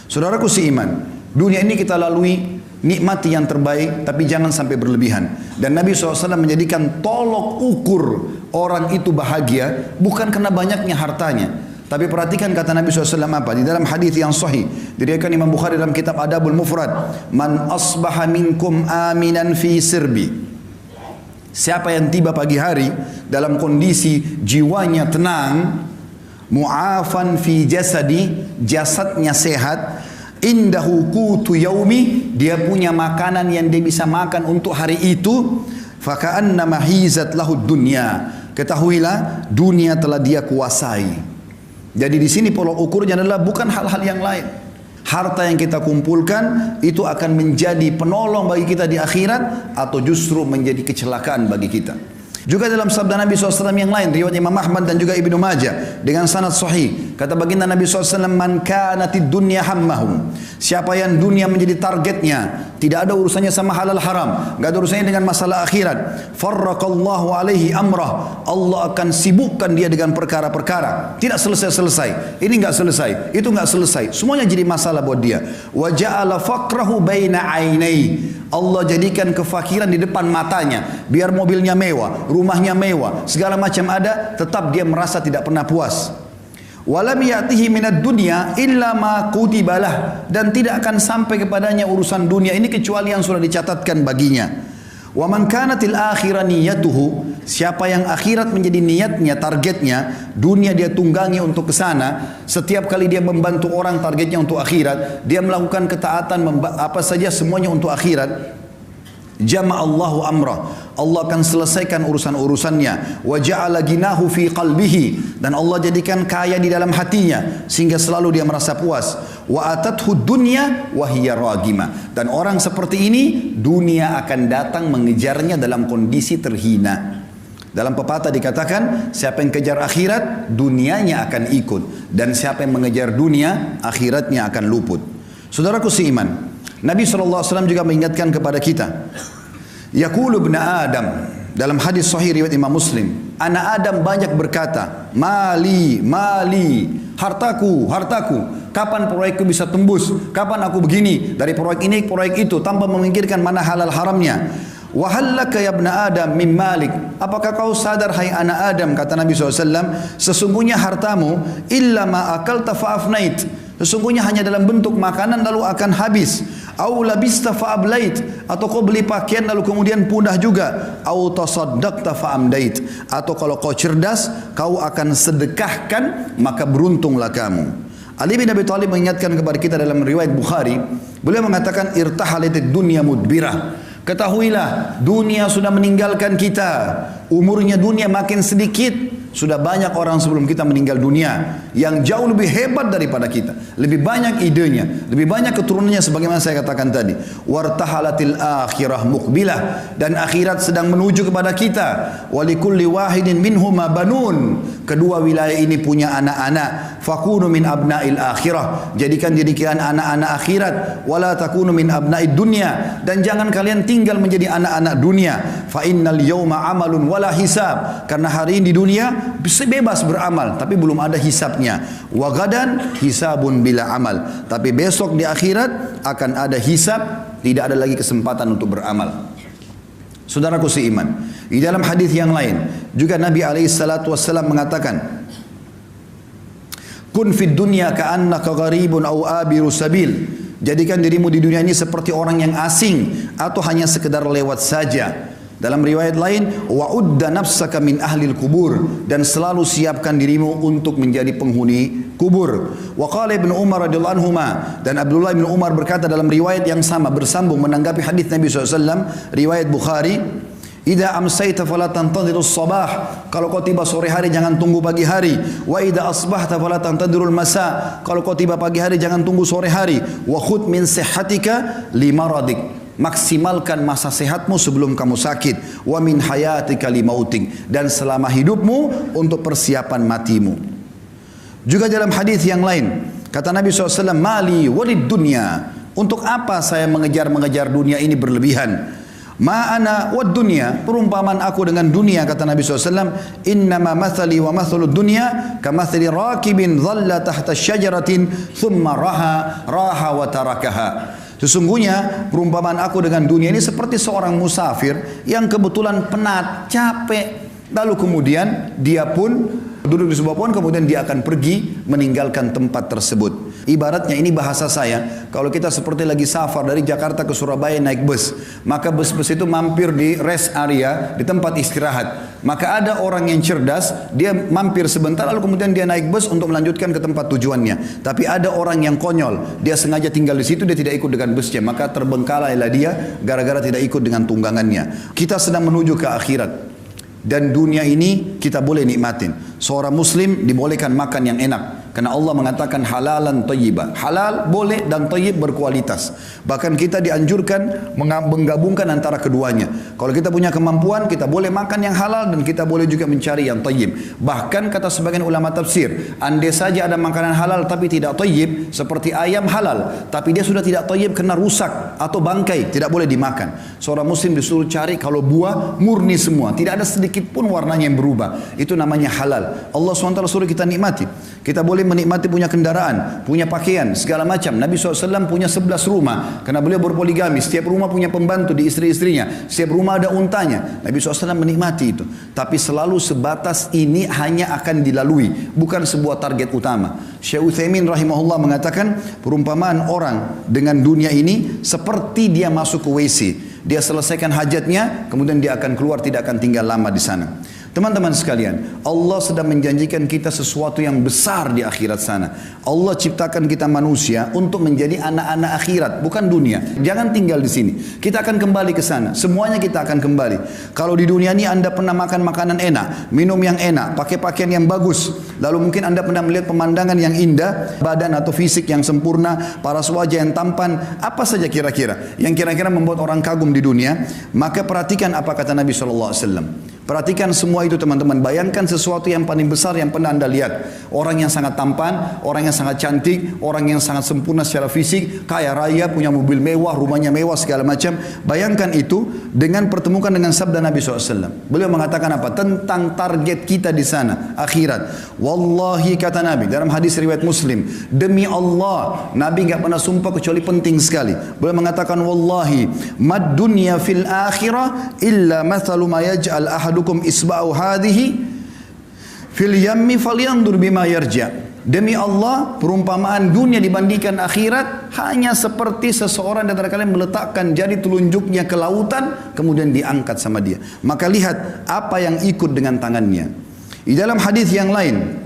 Saudaraku seiman, dunia ini kita lalui, nikmati yang terbaik, tapi jangan sampai berlebihan. Dan Nabi SAW menjadikan tolok ukur orang itu bahagia bukan karena banyaknya hartanya. Tapi perhatikan kata Nabi SAW apa? Di dalam hadis yang sahih, diriwayatkan Imam Bukhari dalam kitab Adabul Mufrad, Man asbaha minkum aminan fi sirbi. Siapa yang tiba pagi hari dalam kondisi jiwanya tenang, mu'afan fi jasadi, jasadnya sehat, indahu qutu yaumi, dia punya makanan yang dia bisa makan untuk hari itu, faka'annama hizat lahud dunya, ketahuilah dunia telah dia kuasai. Jadi di sini pola ukurnya adalah bukan hal-hal yang lain. Harta yang kita kumpulkan itu akan menjadi penolong bagi kita di akhirat atau justru menjadi kecelakaan bagi kita. Juga dalam sabda Nabi SAW yang lain, riwayat Imam Ahmad dan juga Ibnu Majah dengan sanad sahih, kata baginda Nabi SAW, man kanatid dunya hammahum, siapa yang dunia menjadi targetnya, tidak ada urusannya sama halal haram, gak ada urusannya dengan masalah akhirat, farraqallahu alaihi amrah, Allah akan sibukkan dia dengan perkara-perkara, tidak selesai-selesai, ini gak selesai, itu gak selesai, semuanya jadi masalah buat dia. Wa ja'ala faqrahu baina ainai, Allah jadikan kefakiran di depan matanya, biar mobilnya mewah, rumahnya mewah, segala macam ada, tetap dia merasa tidak pernah puas. Walam ya'tihi minad dunya illa ma kutibalah, dan tidak akan sampai kepadanya urusan dunia ini kecuali yang sudah dicatatkan baginya. Wa man kanatil akhirah niyatuhu, siapa yang akhirat menjadi niatnya, targetnya, dunia dia tunggangi untuk ke sana, setiap kali dia membantu orang targetnya untuk akhirat, dia melakukan ketaatan apa saja semuanya untuk akhirat, jama'allahu amrah, Allah akan selesaikan urusan-urusannya. Wa ja'ala ginahu fi qalbihi, dan Allah jadikan kaya di dalam hatinya sehingga selalu dia merasa puas. Wa atathu dunya wa hiya ragima, dan orang seperti ini dunia akan datang mengejarnya dalam kondisi terhina. Dalam pepatah dikatakan, siapa yang kejar akhirat, dunianya akan ikut, dan siapa yang mengejar dunia, akhiratnya akan luput. Saudaraku seiman, Nabi SAW juga mengingatkan kepada kita, yaqulu ibn Adam, dalam hadis sahih riwayat Imam Muslim, anak Adam banyak berkata, mali, mali, hartaku, hartaku, kapan proyekku bisa tembus, kapan aku begini, dari proyek ini ke proyek itu, tanpa memikirkan mana halal haramnya. Wa hallaka ya ibn Adam min malik, apakah kau sadar hai anak Adam, kata Nabi SAW, sesungguhnya hartamu illa ma akalta fa'afnait, sesungguhnya hanya dalam bentuk makanan lalu akan habis. Au labista fa'ablait, atau kau beli pakaian lalu kemudian punah juga. Au tasaddaqta fa'amdait, atau kalau kau cerdas kau akan sedekahkan maka beruntunglah kamu. Ali bin Abi Thalib mengingatkan kepada kita dalam riwayat Bukhari, beliau mengatakan irtahalatid dunya mudbirah, ketahuilah dunia sudah meninggalkan kita, umurnya dunia makin sedikit. Sudah banyak orang sebelum kita meninggal dunia yang jauh lebih hebat daripada kita, lebih banyak idenya, lebih banyak keturunannya, sebagaimana saya katakan tadi. Wartahalatil akhirah muqbilah, dan akhirat sedang menuju kepada kita. Walikulli wahidin minhuma banun, kedua wilayah ini punya anak-anak. Fakunu min abnail akhirah, jadikan diri kalian anak-anak akhirat. Wala takunu min abnaid dunya, dan jangan kalian tinggal menjadi anak-anak dunia. Fa innal yawma amalun wala hisab, karena hari ini di dunia bisa bebas beramal tapi belum ada hisabnya. Wa gadan hisabun bila amal, tapi besok di akhirat akan ada hisab, tidak ada lagi kesempatan untuk beramal. Saudaraku seiman, di dalam hadis yang lain juga Nabi SAW mengatakan, kun fid dunya ka'annaka gharibun aw abiru sabil, jadikan dirimu di dunia ini seperti orang yang asing atau hanya sekedar lewat saja. Dalam riwayat lain, wa'udda nafsaka min ahlil kubur, dan selalu siapkan dirimu untuk menjadi penghuni kubur. Wa qala Ibnu Umar radhiyallahu anhuma, dan Abdullah bin Umar berkata dalam riwayat yang sama bersambung menanggapi hadis Nabi SAW, riwayat Bukhari, idza amsayta fala tantadhirus sabah, kalau kau tiba sore hari jangan tunggu pagi hari. Wa idza asbahta fala tantadhirul masa, kalau kau tiba pagi hari jangan tunggu sore hari. Wa khudh min sihhatika limaradik, maksimalkan masa sehatmu sebelum kamu sakit. Wa min hayatika limautik, dan selama hidupmu untuk persiapan matimu. Juga dalam hadis yang lain kata Nabi SAW, mali walid dunya, untuk apa saya mengejar dunia ini berlebihan. Ma'ana wad dunya, perumpamaan aku dengan dunia, kata Nabi SAW, innama mathali wa mathalud dunya kamathali rakibin dhalla tahta syajaratin thumma raha wa tarakaha. Sesungguhnya perumpamaan aku dengan dunia ini seperti seorang musafir yang kebetulan penat, capek, lalu kemudian dia pun duduk di sebuah pohon, kemudian dia akan pergi meninggalkan tempat tersebut. Ibaratnya, ini bahasa saya, kalau kita seperti lagi safar dari Jakarta ke Surabaya naik bus, maka bus-bus itu mampir di rest area, di tempat istirahat. Maka ada orang yang cerdas, dia mampir sebentar lalu kemudian dia naik bus untuk melanjutkan ke tempat tujuannya. Tapi ada orang yang konyol, dia sengaja tinggal di situ, dia tidak ikut dengan busnya, maka terbengkalailah dia gara-gara tidak ikut dengan tunggangannya. Kita sedang menuju ke akhirat. Dan dunia ini kita boleh nikmatin. Seorang muslim dibolehkan makan yang enak, karena Allah mengatakan halalan thayyiban. Halal boleh dan thayyib berkualitas. Bahkan kita dianjurkan menggabungkan antara keduanya. Kalau kita punya kemampuan, kita boleh makan yang halal dan kita boleh juga mencari yang thayyib. Bahkan kata sebagian ulama tafsir, andai saja ada makanan halal tapi tidak thayyib, seperti ayam halal, tapi dia sudah tidak thayyib karena rusak atau bangkai, tidak boleh dimakan. Seorang muslim disuruh cari kalau buah murni semua, tidak ada sedikit pun warnanya yang berubah. Itu namanya halal. Allah SWT suruh kita nikmati. Kita boleh menikmati punya kendaraan, punya pakaian, segala macam. Nabi SAW punya 11 rumah, karena beliau berpoligami. Setiap rumah punya pembantu di istri-istrinya. Setiap rumah ada untanya. Nabi SAW menikmati itu. Tapi selalu sebatas ini hanya akan dilalui, bukan sebuah target utama. Syekh Utsaimin rahimahullah mengatakan, perumpamaan orang dengan dunia ini seperti dia masuk ke WC. Dia selesaikan hajatnya, kemudian dia akan keluar, tidak akan tinggal lama di sana. Teman-teman sekalian, Allah sedang menjanjikan kita sesuatu yang besar di akhirat sana. Allah ciptakan kita manusia untuk menjadi anak-anak akhirat, bukan dunia. Jangan tinggal di sini. Kita akan kembali ke sana. Semuanya kita akan kembali. Kalau di dunia ini Anda pernah makan makanan enak, minum yang enak, pakai pakaian yang bagus, lalu mungkin Anda pernah melihat pemandangan yang indah, badan atau fisik yang sempurna, paras wajah yang tampan, apa saja kira-kira yang kira-kira membuat orang kagum di dunia, maka perhatikan apa kata Nabi SAW. Perhatikan semua itu teman-teman. Bayangkan sesuatu yang paling besar yang pernah Anda lihat. Orang yang sangat tampan, orang yang sangat cantik, orang yang sangat sempurna secara fisik, kaya raya, punya mobil mewah, rumahnya mewah, segala macam. Bayangkan itu dengan pertemukan dengan sabda Nabi SAW. Beliau mengatakan apa? Tentang target kita di sana, akhirat. Wallahi, kata Nabi dalam hadis riwayat Muslim, demi Allah, Nabi enggak pernah sumpah kecuali penting sekali. Beliau mengatakan, wallahi, mad dunya fil akhirah illa mathalu ma yaj'al ahadukum isba'u hadhihi fil yammi falyandur bima yarja. Demi Allah, perumpamaan dunia dibandingkan akhirat hanya seperti seseorang di antara kalian meletakkan jari telunjuknya ke lautan, kemudian diangkat sama dia. Maka lihat apa yang ikut dengan tangannya. Di dalam hadis yang lain,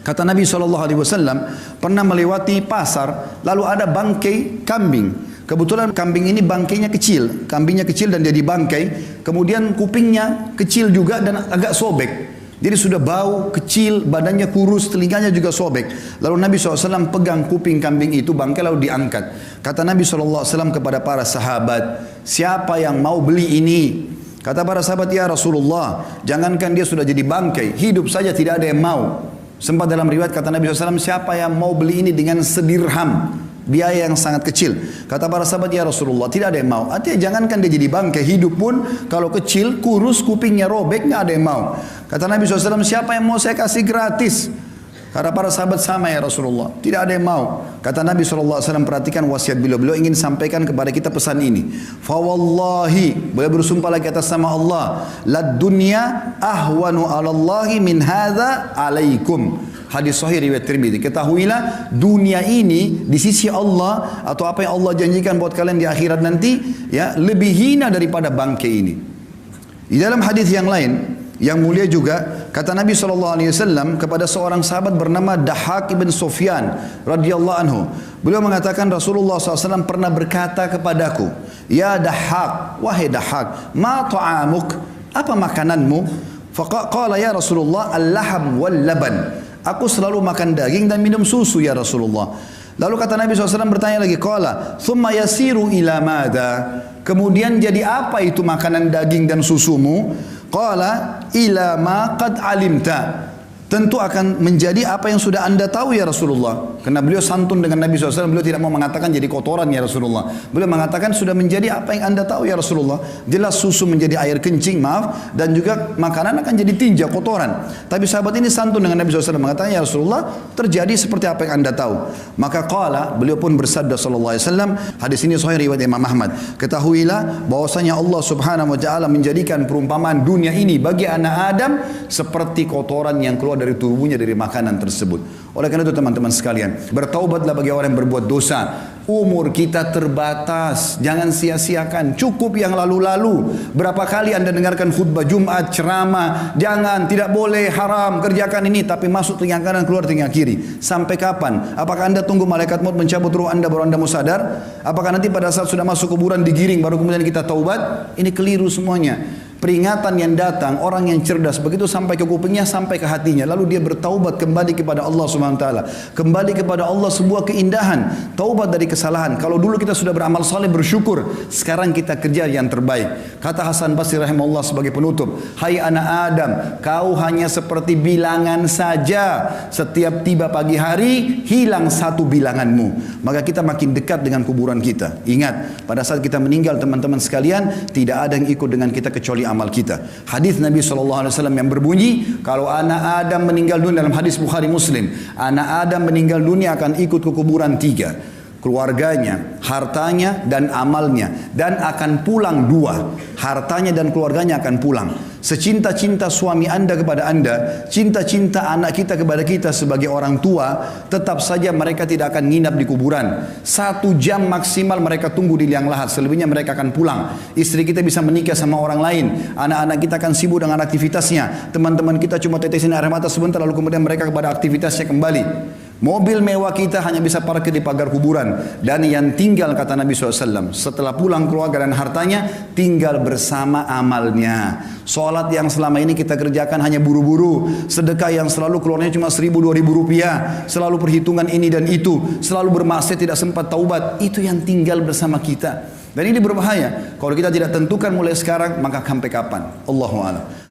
kata Nabi SAW pernah melewati pasar, lalu ada bangkai kambing. Kebetulan kambing ini bangkainya kecil, kambingnya kecil dan jadi bangkai, kemudian kupingnya kecil juga dan agak sobek. Jadi sudah bau, kecil, badannya kurus, telinganya juga sobek. Lalu Nabi SAW pegang kuping kambing itu, bangkai lalu diangkat. Kata Nabi SAW kepada para sahabat, siapa yang mau beli ini? Kata para sahabat, ya Rasulullah, jangankan dia sudah jadi bangkai, hidup saja tidak ada yang mau. Sempat dalam riwayat kata Nabi SAW, siapa yang mau beli ini dengan sedirham? Biaya yang sangat kecil. Kata para sahabat, ya Rasulullah, tidak ada yang mau. Artinya jangankan dia jadi bangkai, hidup pun kalau kecil, kurus, kupingnya robek, nggak ada yang mau. Kata Nabi SAW, siapa yang mau saya kasih gratis? Kata para sahabat, sama ya Rasulullah, tidak ada yang mau. Kata Nabi SAW, perhatikan wasiat beliau ingin sampaikan kepada kita pesan ini. Fawallahi, beliau bersumpah lagi atas nama Allah, lad dunya ahwanu alallahi min hadza alaikum. Hadis sahih riwayat Tirmidzi. Ketahuilah dunia ini di sisi Allah, atau apa yang Allah janjikan buat kalian di akhirat nanti, ya, lebih hina daripada bangkai ini. Di dalam hadis yang lain yang mulia juga, kata Nabi SAW kepada seorang sahabat bernama Dahhak ibn Sufyan radhiyallahu anhu. Beliau mengatakan Rasulullah SAW pernah berkata kepadaku, ya Dahhak, wahai Dahhak, ma ta'amuk, apa makananmu? Faqala ya Rasulullah, al-laham wal laban. Aku selalu makan daging dan minum susu ya Rasulullah. Lalu kata Nabi SAW bertanya lagi, qala thumma yasiru ila madha. Kemudian jadi apa itu makanan daging dan susumu? Qala ila ma qad alimta. tentu akan menjadi apa yang sudah anda tahu ya Rasulullah. Karena beliau santun dengan Nabi SAW, beliau tidak mau mengatakan jadi kotoran ya Rasulullah. Beliau mengatakan sudah menjadi apa yang anda tahu ya Rasulullah. Jelas susu menjadi air kencing, maaf, dan juga makanan akan jadi tinja, kotoran. Tapi sahabat ini santun dengan Nabi SAW, mengatakan ya Rasulullah, terjadi seperti apa yang anda tahu. Maka qala, beliau pun bersabda SAW, hadis ini sahih riwayat Imam Ahmad, ketahuilah bahwasanya Allah Subhanahu wa taala menjadikan perumpamaan dunia ini bagi anak Adam seperti kotoran yang keluar dari tubuhnya dari makanan tersebut. Oleh karena itu teman-teman sekalian, bertaubatlah bagi orang yang berbuat dosa. Umur kita terbatas, jangan sia-siakan. Cukup yang lalu-lalu. Berapa kali anda dengarkan khutbah Jumat, ceramah, jangan, tidak boleh, haram, kerjakan ini, tapi masuk telinga kanan, keluar telinga kiri. Sampai kapan? Apakah anda tunggu malaikat maut mencabut ruh anda baru anda mau sadar? Apakah nanti pada saat sudah masuk kuburan digiring baru kemudian kita taubat? Ini keliru semuanya. Peringatan yang datang, orang yang cerdas begitu sampai ke kupingnya, sampai ke hatinya, lalu dia bertaubat kembali kepada Allah Subhanahu wa taala. Kembali kepada Allah sebuah keindahan, taubat dari kesalahan. Kalau dulu kita sudah beramal saleh bersyukur, sekarang kita kerja yang terbaik. Kata Hasan Basri rahimahullah sebagai penutup, hai anak Adam, kau hanya seperti bilangan saja. Setiap tiba pagi hari, hilang satu bilanganmu. Maka kita makin dekat dengan kuburan kita. Ingat, pada saat kita meninggal teman-teman sekalian, tidak ada yang ikut dengan kita kecuali amal kita. Hadis Nabi SAW yang berbunyi, kalau anak Adam meninggal dunia, dalam hadis Bukhari Muslim, anak Adam meninggal dunia akan ikut ke kuburan tiga, keluarganya, hartanya, dan amalnya, dan akan pulang dua, hartanya dan keluarganya akan pulang. Secinta-cinta suami anda kepada anda, cinta-cinta anak kita kepada kita sebagai orang tua, tetap saja mereka tidak akan nginap di kuburan. 1 jam maksimal mereka tunggu di liang lahat, selebihnya mereka akan pulang. Istri kita bisa menikah sama orang lain, anak-anak kita akan sibuk dengan aktivitasnya, teman-teman kita cuma tetesin air mata sebentar lalu kemudian mereka kepada aktivitasnya kembali. Mobil mewah kita hanya bisa parkir di pagar kuburan. Dan yang tinggal, kata Nabi SAW, setelah pulang keluarga dan hartanya, tinggal bersama amalnya. Sholat yang selama ini kita kerjakan hanya buru-buru, sedekah yang selalu keluarnya cuma 1.000-2.000 rupiah, selalu perhitungan ini dan itu, selalu bermaksiat tidak sempat taubat, itu yang tinggal bersama kita. Dan ini berbahaya. Kalau kita tidak tentukan mulai sekarang, maka sampai kapan? Allahu a'lam.